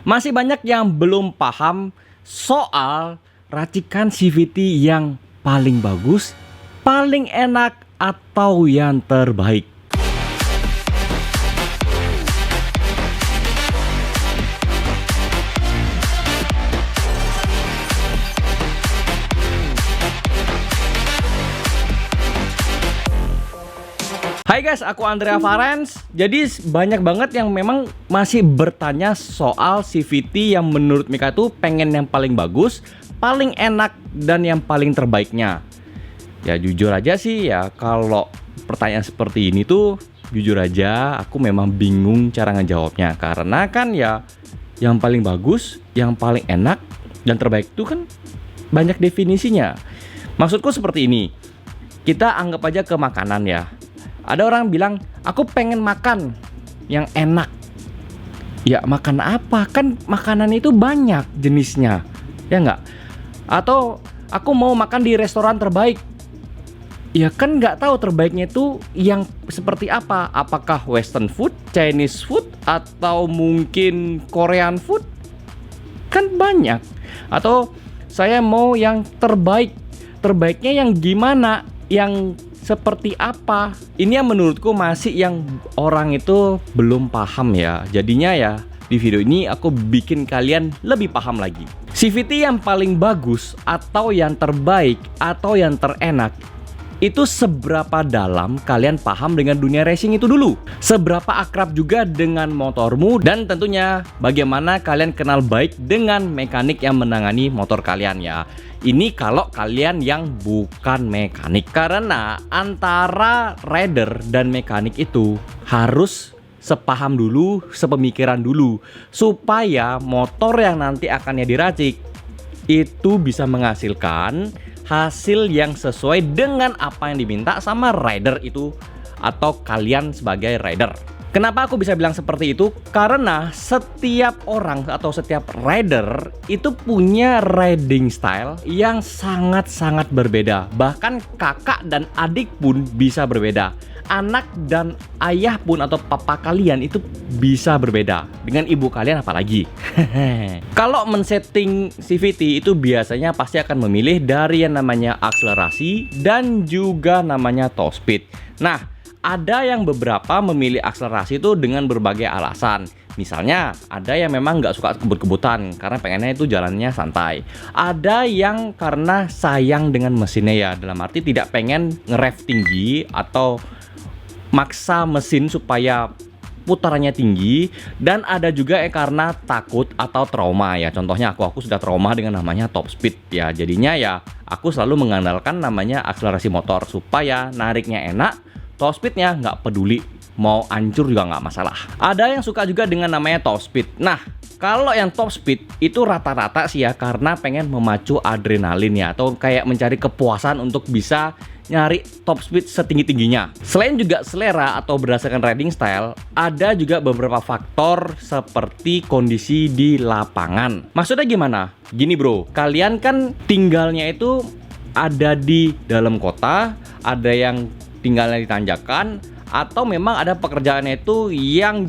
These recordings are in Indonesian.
Masih banyak yang belum paham soal racikan CVT yang paling bagus, paling enak, atau yang terbaik. Hai guys, aku Andrea Farens. Jadi banyak banget yang memang masih bertanya soal CVT yang menurut mereka tuh pengen yang paling bagus, paling enak, dan yang paling terbaiknya. Ya jujur aja sih ya, kalau pertanyaan seperti ini tuh jujur aja aku memang bingung cara ngejawabnya. Karena kan ya yang paling bagus, yang paling enak, dan terbaik itu kan banyak definisinya. Maksudku seperti ini, kita anggap aja ke makanan ya. Ada orang bilang, aku pengen makan yang enak. Ya makan apa? Kan makanan itu banyak jenisnya, ya nggak? Atau aku mau makan di restoran terbaik. Ya kan nggak tahu terbaiknya itu yang seperti apa. Apakah western food, Chinese food, atau mungkin Korean food? Kan banyak. Atau saya mau yang terbaik. Terbaiknya yang gimana? Yang seperti apa? Ini yang menurutku masih yang orang itu belum paham ya. Jadinya ya di video ini aku bikin kalian lebih paham lagi. CVT yang paling bagus atau yang terbaik atau yang terenak itu seberapa dalam kalian paham dengan dunia racing itu dulu. Seberapa akrab juga dengan motormu, dan tentunya bagaimana kalian kenal baik dengan mekanik yang menangani motor kalian ya. Ini kalau kalian yang bukan mekanik. Karena antara rider dan mekanik itu harus sepaham dulu, sepemikiran dulu, supaya motor yang nanti akannya diracik itu bisa menghasilkan hasil yang sesuai dengan apa yang diminta sama rider itu atau kalian sebagai rider. Kenapa aku bisa bilang seperti itu? Karena setiap orang atau setiap rider itu punya riding style yang sangat-sangat berbeda. Bahkan kakak dan adik pun bisa berbeda. Anak dan ayah pun atau papa kalian itu bisa berbeda. Dengan ibu kalian apalagi. Kalau men-setting CVT itu biasanya pasti akan memilih dari yang namanya akselerasi dan juga namanya top speed. Nah, ada yang beberapa memilih akselerasi itu dengan berbagai alasan. Misalnya ada yang memang nggak suka kebut-kebutan karena pengennya itu jalannya santai. Ada yang karena sayang dengan mesinnya ya, dalam arti tidak pengen nge-rev tinggi atau maksa mesin supaya putarannya tinggi. Dan ada juga karena takut atau trauma ya. Contohnya aku sudah trauma dengan namanya top speed ya. Jadinya ya aku selalu mengandalkan namanya akselerasi motor supaya nariknya enak. Top speednya nggak peduli, mau hancur juga nggak masalah. Ada yang suka juga dengan namanya top speed. Nah, kalau yang top speed itu rata-rata sih ya karena pengen memacu adrenalin ya, atau kayak mencari kepuasan untuk bisa nyari top speed setinggi-tingginya. Selain juga selera atau berdasarkan riding style, ada juga beberapa faktor seperti kondisi di lapangan. Maksudnya gimana? Gini bro, kalian kan tinggalnya itu ada di dalam kota, ada yang tinggalnya di tanjakan, atau memang ada pekerjaannya itu yang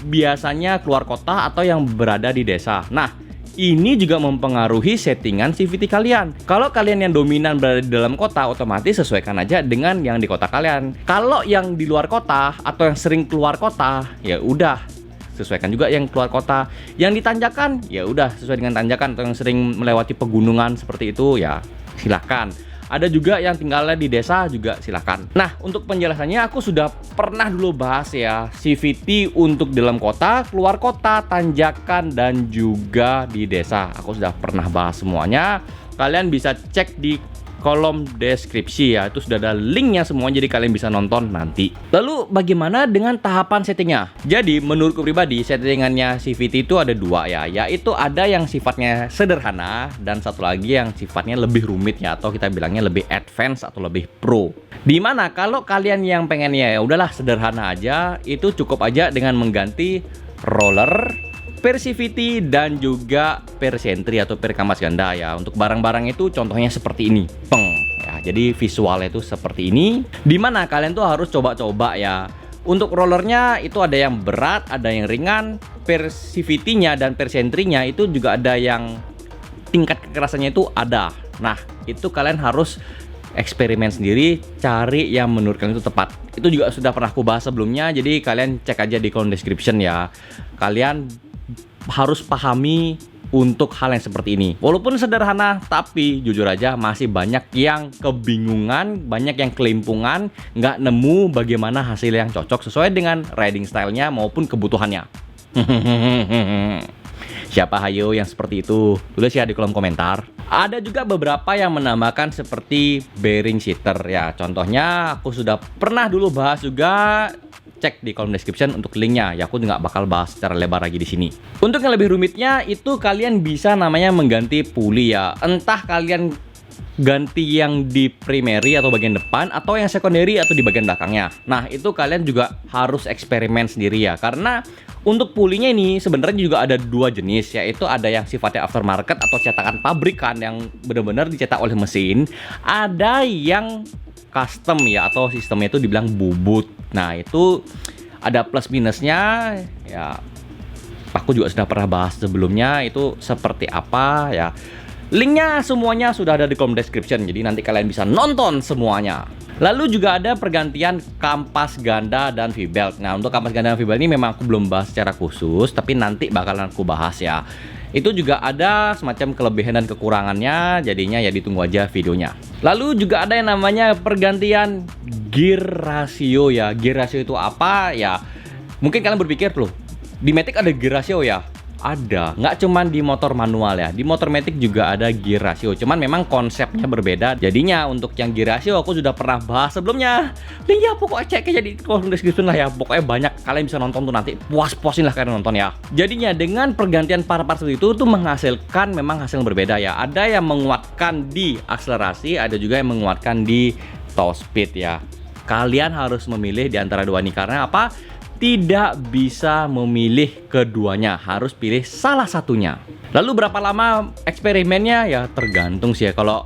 biasanya keluar kota atau yang berada di desa. Nah, ini juga mempengaruhi settingan CVT kalian. Kalau kalian yang dominan berada di dalam kota, otomatis sesuaikan aja dengan yang di kota kalian. Kalau yang di luar kota atau yang sering keluar kota, ya udah sesuaikan juga yang keluar kota. Yang di tanjakan, ya udah sesuai dengan tanjakan, atau yang sering melewati pegunungan seperti itu, ya silahkan. Ada juga yang tinggalnya di desa juga silahkan. Nah, untuk penjelasannya aku sudah pernah dulu bahas ya CVT untuk dalam kota, keluar kota, tanjakan, dan juga di desa. Aku sudah pernah bahas semuanya. Kalian bisa cek di kolom deskripsi ya, itu sudah ada linknya semua, jadi kalian bisa nonton nanti. Lalu bagaimana dengan tahapan settingnya? Jadi menurutku pribadi settingannya CVT itu ada dua ya, yaitu ada yang sifatnya sederhana dan satu lagi yang sifatnya lebih rumit ya, atau kita bilangnya lebih advance atau lebih pro. Dimana kalau kalian yang pengennya ya udahlah sederhana aja, itu cukup aja dengan mengganti roller, per CVT, dan juga per sentry atau per kampas ganda ya. Untuk barang-barang itu contohnya seperti ini, peng ya. Jadi visualnya itu seperti ini, dimana kalian tuh harus coba-coba ya. Untuk rollernya itu ada yang berat, ada yang ringan. persivity-nya dan persentry-nya itu juga ada yang tingkat kekerasannya itu ada. Nah, itu kalian harus eksperimen sendiri, cari yang menurut kalian itu tepat. Itu juga sudah pernah aku bahas sebelumnya, jadi kalian cek aja di kolom description ya. Kalian harus pahami untuk hal yang seperti ini. Walaupun sederhana, tapi jujur aja masih banyak yang kebingungan, banyak yang kelimpungan, nggak nemu bagaimana hasil yang cocok sesuai dengan riding style-nya maupun kebutuhannya. Siapa hayo yang seperti itu? Tulis ya di kolom komentar. Ada juga beberapa yang menambahkan seperti bearing seater ya. Contohnya aku sudah pernah dulu bahas juga, cek di kolom description untuk linknya. Ya aku nggak bakal bahas secara lebar lagi di sini. Untuk yang lebih rumitnya itu kalian bisa namanya mengganti puli ya. Entah kalian ganti yang di primary atau bagian depan atau yang secondary atau di bagian belakangnya. Nah, itu kalian juga harus eksperimen sendiri ya. Karena untuk pulinya ini sebenarnya juga ada dua jenis, yaitu ada yang sifatnya aftermarket atau cetakan pabrikan yang benar-benar dicetak oleh mesin. Ada yang custom ya, atau sistemnya itu dibilang bubut. Nah, itu ada plus minusnya ya. Aku juga sudah pernah bahas sebelumnya itu seperti apa ya. Linknya semuanya sudah ada di kolom description, jadi nanti kalian bisa nonton semuanya. Lalu juga ada pergantian kampas ganda dan V-belt. Nah, untuk kampas ganda dan V-belt ini memang aku belum bahas secara khusus, tapi nanti bakalan aku bahas ya. Itu juga ada semacam kelebihan dan kekurangannya, jadinya ya ditunggu aja videonya. Lalu juga ada yang namanya pergantian gear ratio ya. Gear ratio itu apa ya? Mungkin kalian berpikir loh, di Matic ada gear ratio ya? Ada, nggak cuman di motor manual ya, di motor Matic juga ada gear ratio, cuman memang konsepnya berbeda. Jadinya untuk yang gear ratio aku sudah pernah bahas sebelumnya. Link ya pokoknya cek aja di kolom description lah ya. Pokoknya banyak, kalian bisa nonton tuh nanti, puas-puasin lah kalian nonton ya. Jadinya dengan pergantian part-part seperti itu tuh menghasilkan memang hasil yang berbeda ya. Ada yang menguatkan di akselerasi, ada juga yang menguatkan di top speed ya. Kalian harus memilih di antara dua ini, karena apa? Tidak bisa memilih keduanya, harus pilih salah satunya. Lalu berapa lama eksperimennya ya tergantung sih ya. Kalau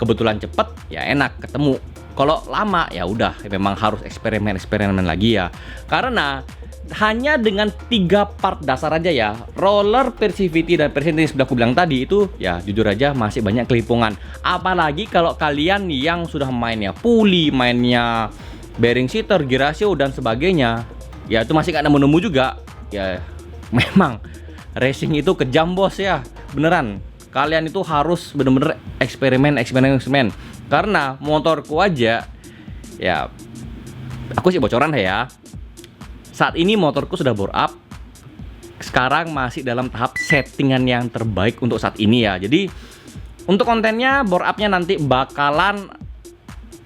kebetulan cepet ya enak ketemu. Kalau lama ya udah memang harus eksperimen lagi ya. Karena hanya dengan 3 part dasar aja ya, roller, persivity, dan persentry yang sudah aku bilang tadi itu ya jujur aja masih banyak kelimpungan. Apalagi kalau kalian yang sudah mainnya pulley, mainnya bearing seater, gear ratio dan sebagainya, ya itu masih gak nemu-nemu juga. Ya memang racing itu kejam bos ya. Beneran, kalian itu harus bener-bener eksperimen. Karena motorku aja ya, aku sih bocoran ya, saat ini motorku sudah bore up. Sekarang masih dalam tahap settingan yang terbaik untuk saat ini ya. Jadi untuk kontennya bore upnya nanti bakalan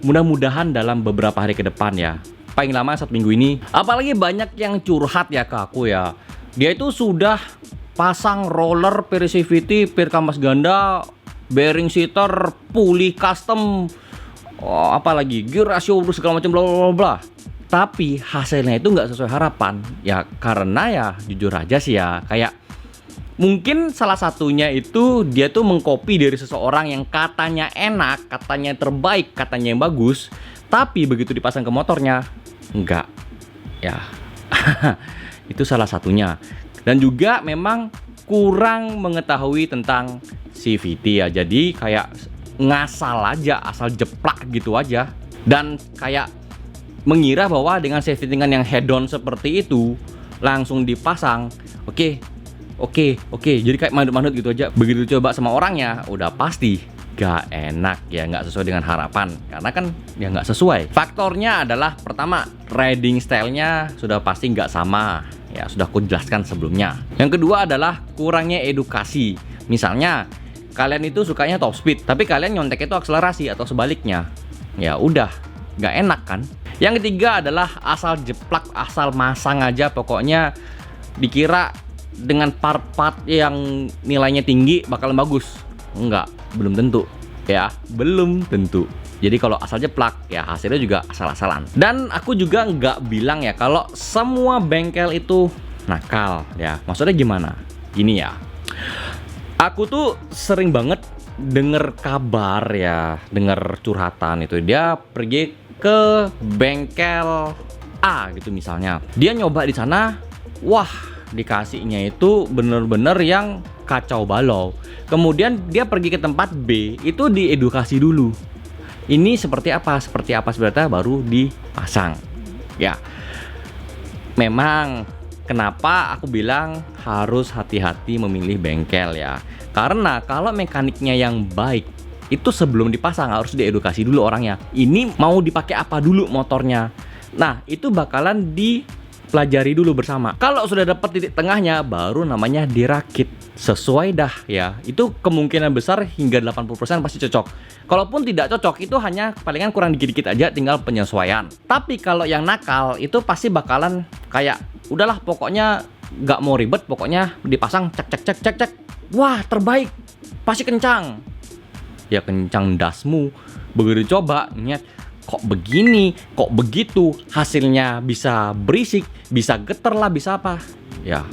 mudah-mudahan dalam beberapa hari ke depan ya, paling lama 1 minggu ini. Apalagi banyak yang curhat ya ke aku ya, dia itu sudah pasang roller, persivity, per kampas ganda, bearing seater, pulley custom, apalagi gear ratio segala macam bla bla bla, tapi hasilnya itu nggak sesuai harapan ya. Karena ya jujur aja sih ya, kayak mungkin salah satunya itu dia tuh mengcopy dari seseorang yang katanya enak, katanya terbaik, katanya yang bagus, tapi begitu dipasang ke motornya enggak ya. Itu salah satunya. Dan juga memang kurang mengetahui tentang CVT ya. Jadi kayak ngasal aja, asal jeplak gitu aja, dan kayak mengira bahwa dengan settingan yang head-on seperti itu langsung dipasang, oke, jadi kayak manut-manut gitu aja. Begitu coba sama orangnya udah pasti gak enak ya, nggak sesuai dengan harapan, karena kan ya nggak sesuai. Faktornya adalah pertama, riding stylenya sudah pasti nggak sama ya, sudah aku jelaskan sebelumnya. Yang kedua adalah kurangnya edukasi. Misalnya kalian itu sukanya top speed, tapi kalian nyontek itu akselerasi atau sebaliknya, ya udah nggak enak kan. Yang ketiga adalah asal jeplak, asal masang aja, pokoknya dikira dengan part-part yang nilainya tinggi bakalan bagus. Enggak, belum tentu ya, belum tentu. Jadi kalau asal jeplak ya hasilnya juga asal-asalan. Dan aku juga nggak bilang ya kalau semua bengkel itu nakal ya. Maksudnya gimana? Gini ya, aku tuh sering banget denger kabar ya, denger curhatan itu, dia pergi ke bengkel A gitu misalnya, dia nyoba di sana, wah dikasihnya itu bener-bener yang kacau balau. Kemudian dia pergi ke tempat B, itu diedukasi dulu. Ini seperti apa sebenarnya baru dipasang. Ya, memang kenapa aku bilang harus hati-hati memilih bengkel ya. Karena kalau mekaniknya yang baik, itu sebelum dipasang harus diedukasi dulu orangnya. Ini mau dipakai apa dulu motornya. Nah, itu bakalan dipelajari dulu bersama. Kalau sudah dapat titik tengahnya, baru namanya dirakit. Sesuai dah ya. Itu kemungkinan besar hingga 80% pasti cocok. Kalaupun tidak cocok, itu hanya palingan kurang dikit-dikit aja, tinggal penyesuaian. Tapi kalau yang nakal, itu pasti bakalan kayak, udahlah pokoknya nggak mau ribet, pokoknya dipasang cek. Wah, terbaik, pasti kencang. Ya kencang dasmu. Begitu coba, nyet, kok begini, kok begitu, hasilnya bisa berisik, bisa getar lah, bisa apa. Ya,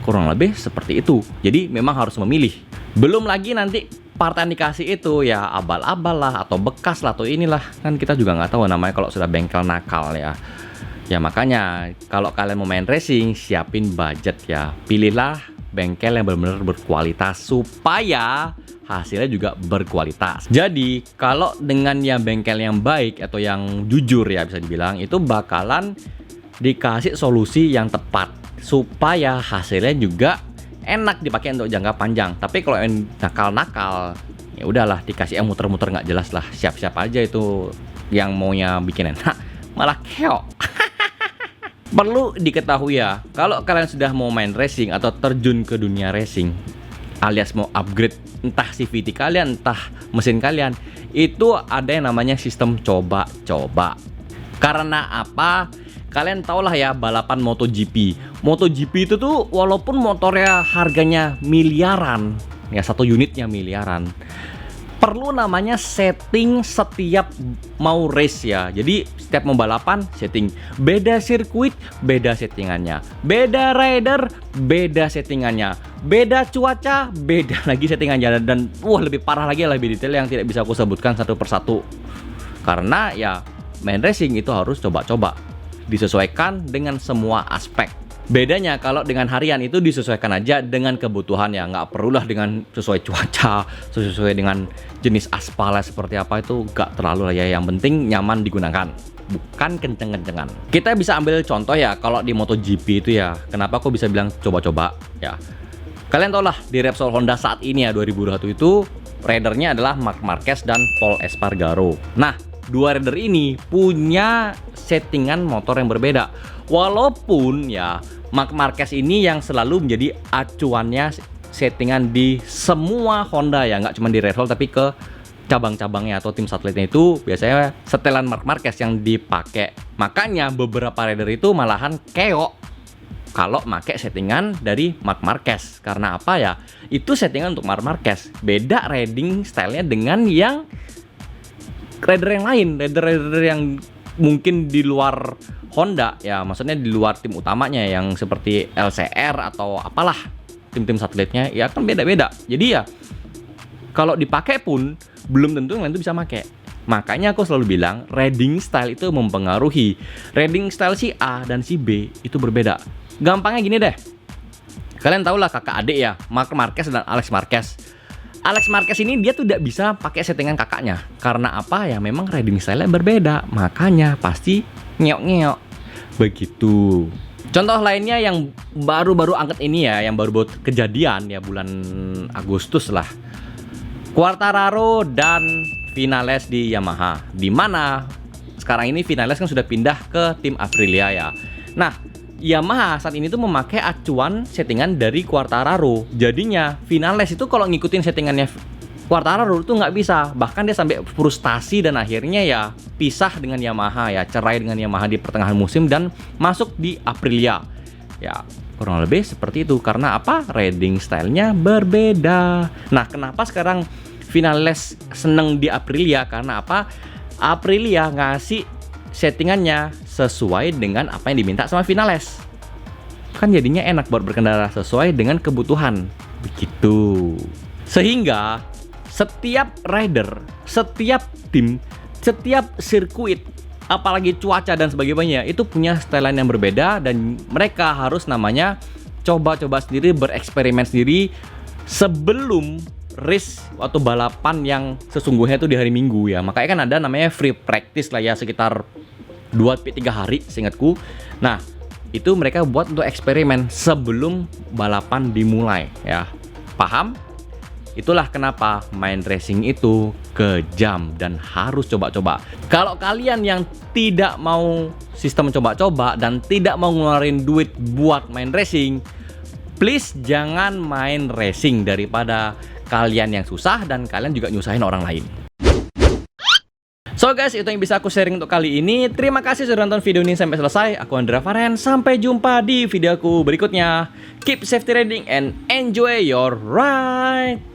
kurang lebih seperti itu. Jadi memang harus memilih. Belum lagi nanti part yang dikasih itu ya abal-abal lah, atau bekas lah, atau inilah. Kan kita juga nggak tahu namanya kalau sudah bengkel nakal ya. Ya makanya kalau kalian mau main racing, siapin budget ya. Pilihlah bengkel yang benar-benar berkualitas supaya hasilnya juga berkualitas. Jadi kalau dengan yang bengkel yang baik atau yang jujur ya bisa dibilang, itu bakalan dikasih solusi yang tepat supaya hasilnya juga enak dipakai untuk jangka panjang. Tapi kalau yang nakal-nakal, ya udahlah dikasih yang muter-muter nggak jelas lah. Siap-siap aja itu yang maunya bikin enak malah keok. Perlu diketahui ya, kalau kalian sudah mau main racing atau terjun ke dunia racing, alias mau upgrade entah CVT kalian, entah mesin kalian, itu ada yang namanya sistem coba-coba. Karena apa? Kalian tau lah ya balapan MotoGP. MotoGP itu tuh walaupun motornya harganya miliaran, ya satu unitnya miliaran, perlu namanya setting setiap mau race ya. Jadi setiap mau balapan setting. Beda sirkuit, beda settingannya. Beda rider, beda settingannya. Beda cuaca, beda lagi settingannya. Dan wah lebih parah lagi, lebih detail yang tidak bisa aku sebutkan satu persatu. Karena ya main racing itu harus coba-coba. Disesuaikan dengan semua aspek. Bedanya kalau dengan harian itu disesuaikan aja dengan kebutuhan ya, nggak perlulah dengan sesuai cuaca, sesuai dengan jenis aspalnya seperti apa, itu nggak terlalu lah ya. Yang penting nyaman digunakan, bukan kenceng-kencengan. Kita bisa ambil contoh ya, kalau di MotoGP itu ya, kenapa aku bisa bilang coba-coba ya. Kalian tau lah di Repsol Honda saat ini ya 2021 itu ridernya adalah Marc Marquez dan Pol Espargaro. Nah, dua rider ini punya settingan motor yang berbeda. Walaupun ya Marc Marquez ini yang selalu menjadi acuannya settingan di semua Honda ya, nggak cuma di Repsol tapi ke cabang-cabangnya atau tim satelitnya itu biasanya setelan Marc Marquez yang dipakai. Makanya beberapa rider itu malahan keok kalau pakai settingan dari Marc Marquez. Karena apa ya? Itu settingan untuk Marc Marquez. Beda riding stylenya dengan yang rider yang lain, rider yang mungkin di luar Honda ya, maksudnya di luar tim utamanya yang seperti LCR atau apalah tim-tim satelitnya ya, kan beda-beda. Jadi ya kalau dipakai pun belum tentu yang lain itu bisa pakai. Makanya aku selalu bilang riding style itu mempengaruhi. Riding style si A dan si B itu berbeda. Gampangnya gini deh, kalian tau lah kakak adik ya, Marc Marquez dan Alex Marquez. Alex Marquez ini dia tuh tidak bisa pakai settingan kakaknya. Karena apa ya? Memang riding style-nya berbeda. Makanya pasti ngeok-ngeok. Begitu. Contoh lainnya yang baru-baru angkat ini ya, yang baru-baru kejadian ya bulan Agustus lah. Quartararo dan Vinales di Yamaha. Di mana sekarang ini Vinales kan sudah pindah ke tim Aprilia ya. Nah, Yamaha saat ini tuh memakai acuan settingan dari Quartararo. Jadinya Vinales itu kalau ngikutin settingannya Quartararo itu nggak bisa. Bahkan dia sampai frustasi dan akhirnya ya pisah dengan Yamaha ya, cerai dengan Yamaha di pertengahan musim dan masuk di Aprilia. Ya kurang lebih seperti itu. Karena apa? Riding stylenya berbeda. Nah, kenapa sekarang Vinales seneng di Aprilia? Karena apa? Aprilia ngasih settingannya sesuai dengan apa yang diminta sama Vinales. Kan jadinya enak buat berkendara sesuai dengan kebutuhan. Begitu. Sehingga setiap rider, setiap tim, setiap sirkuit, apalagi cuaca dan sebagainya itu punya styleline yang berbeda dan mereka harus namanya coba-coba sendiri, bereksperimen sendiri sebelum race atau balapan yang sesungguhnya itu di hari Minggu ya. Makanya kan ada namanya free practice lah ya, sekitar 2-3 hari seingatku. Nah, itu mereka buat untuk eksperimen sebelum balapan dimulai ya. Paham? Itulah kenapa main racing itu kejam dan harus coba-coba. Kalau kalian yang tidak mau sistem coba-coba dan tidak mau ngeluarin duit buat main racing, please jangan main racing daripada kalian yang susah dan kalian juga nyusahin orang lain. So guys, itu yang bisa aku sharing untuk kali ini. Terima kasih sudah nonton video ini sampai selesai. Aku Andrea Faren. Sampai jumpa di videoku berikutnya. Keep safety riding and enjoy your ride.